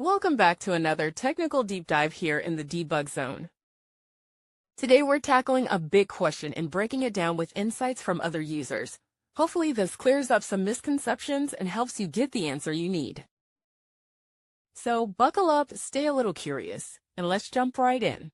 Welcome back to another technical deep dive here in the Debug Zone. Today we're tackling a big question and breaking it down with insights from other users. Hopefully this clears up some misconceptions and helps you get the answer you need. So buckle up, stay a little curious, and let's jump right in.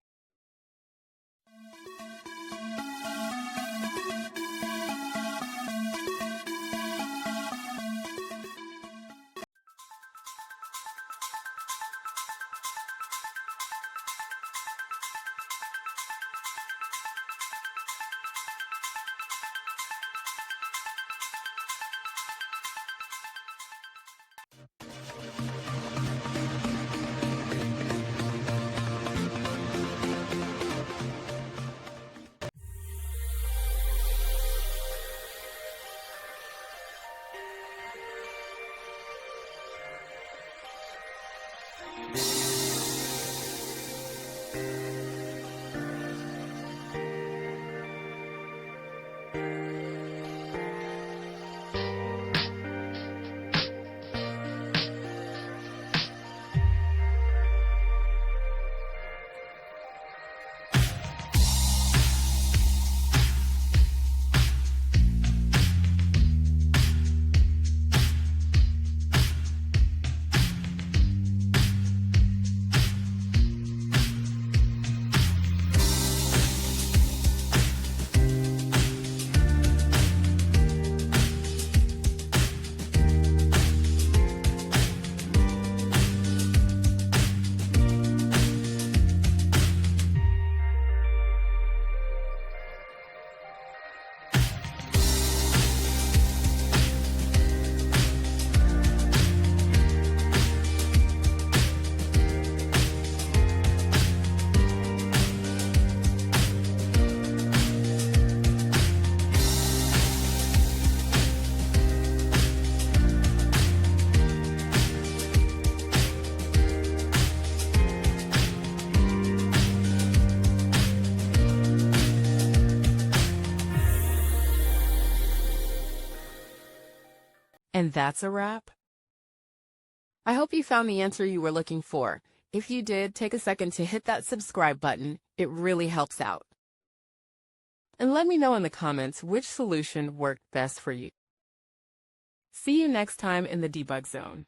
And that's a wrap. I hope you found the answer you were looking for. If you did, take a second to hit that subscribe button. It really helps out. And let me know in the comments which solution worked best for you. See you next time in the Debug Zone.